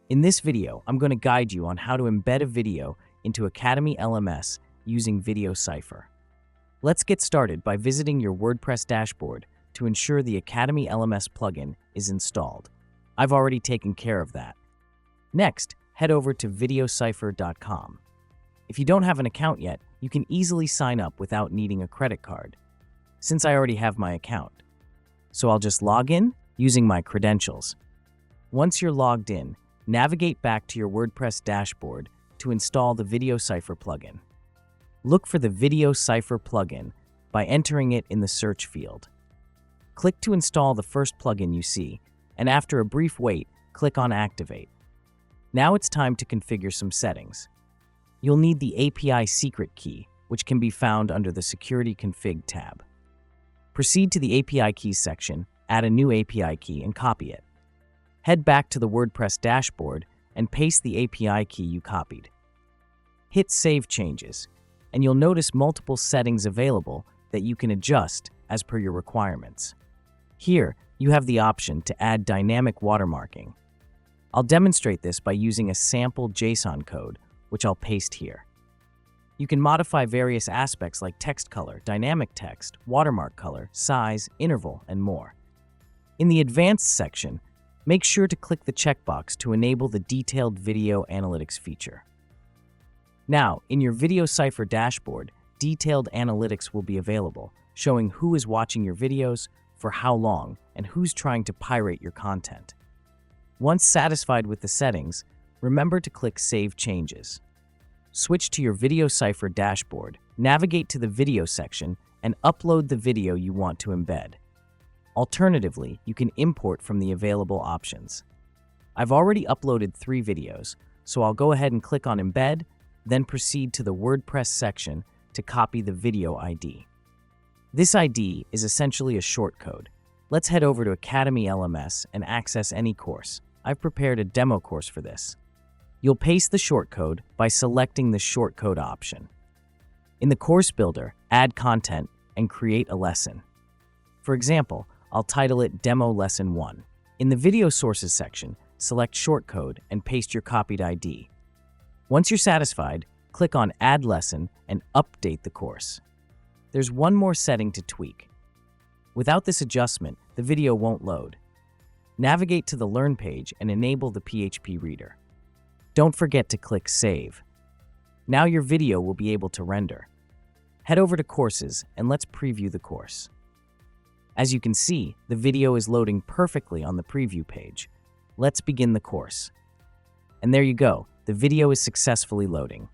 In this video, I'm going to guide you on how to embed a video into Academy LMS using VdoCipher. Let's get started by visiting your WordPress dashboard to ensure the Academy LMS plugin is installed. I've already taken care of that. Next, head over to VdoCipher.com. If you don't have an account yet, you can easily sign up without needing a credit card, since I already have my account. So I'll just log in using my credentials. Once you're logged in, navigate back to your WordPress dashboard to install the VdoCipher plugin. Look for the VdoCipher plugin by entering it in the search field. Click to install the first plugin you see, and after a brief wait, click on Activate. Now it's time to configure some settings. You'll need the API secret key, which can be found under the Security Config tab. Proceed to the API keys section, add a new API key, and copy it. Head back to the WordPress dashboard and paste the API key you copied. Hit Save Changes, and you'll notice multiple settings available that you can adjust as per your requirements. Here, you have the option to add dynamic watermarking. I'll demonstrate this by using a sample JSON code, which I'll paste here. You can modify various aspects like text color, dynamic text, watermark color, size, interval, and more. In the Advanced section, make sure to click the checkbox to enable the detailed video analytics feature. Now, in your VdoCipher dashboard, detailed analytics will be available, showing who is watching your videos, for how long, and who's trying to pirate your content. Once satisfied with the settings, remember to click Save Changes. Switch to your VdoCipher dashboard, navigate to the Video section, and upload the video you want to embed. Alternatively, you can import from the available options. I've already uploaded 3 videos, so I'll go ahead and click on Embed, then proceed to the WordPress section to copy the video ID. This ID is essentially a shortcode. Let's head over to Academy LMS and access any course. I've prepared a demo course for this. You'll paste the shortcode by selecting the shortcode option. In the course builder, add content and create a lesson. For example, I'll title it Demo Lesson 1. In the Video Sources section, select shortcode and paste your copied ID. Once you're satisfied, click on Add Lesson and update the course. There's one more setting to tweak. Without this adjustment, the video won't load. Navigate to the Learn page and enable the PHP reader. Don't forget to click Save. Now your video will be able to render. Head over to Courses and let's preview the course. As you can see, the video is loading perfectly on the preview page. Let's begin the course. And there you go, the video is successfully loading.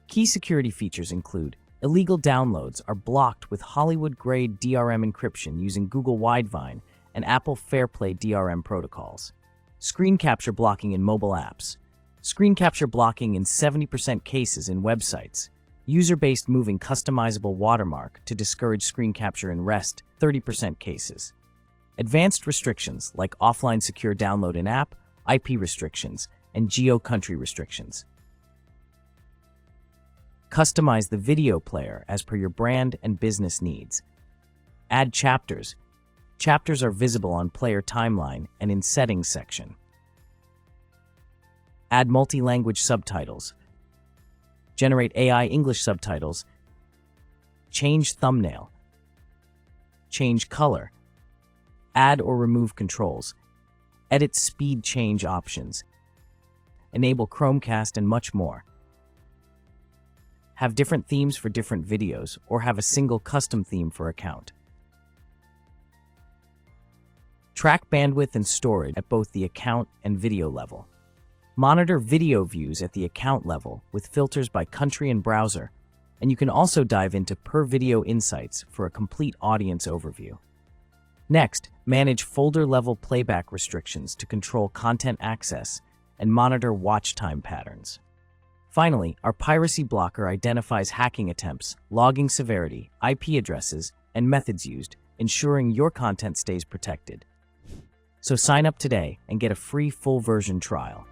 Key security features include illegal downloads are blocked with Hollywood-grade DRM encryption using Google Widevine and Apple FairPlay DRM protocols. Screen capture blocking in mobile apps. Screen capture blocking in 70% cases in websites. User-based moving customizable watermark to discourage screen capture in REST 30% cases. Advanced restrictions like offline secure download in app, IP restrictions, and geo-country restrictions. Customize the video player as per your brand and business needs. Add chapters. Chapters are visible on player timeline and in settings section. Add multi-language subtitles. Generate AI English subtitles. Change thumbnail. Change color. Add or remove controls. Edit speed change options. Enable Chromecast and much more. Have different themes for different videos or have a single custom theme for account. Track bandwidth and storage at both the account and video level. Monitor video views at the account level with filters by country and browser, and you can also dive into per video insights for a complete audience overview. Next, manage folder-level playback restrictions to control content access and monitor watch time patterns. Finally, our piracy blocker identifies hacking attempts, logging severity, IP addresses, and methods used, ensuring your content stays protected. So sign up today and get a free full version trial.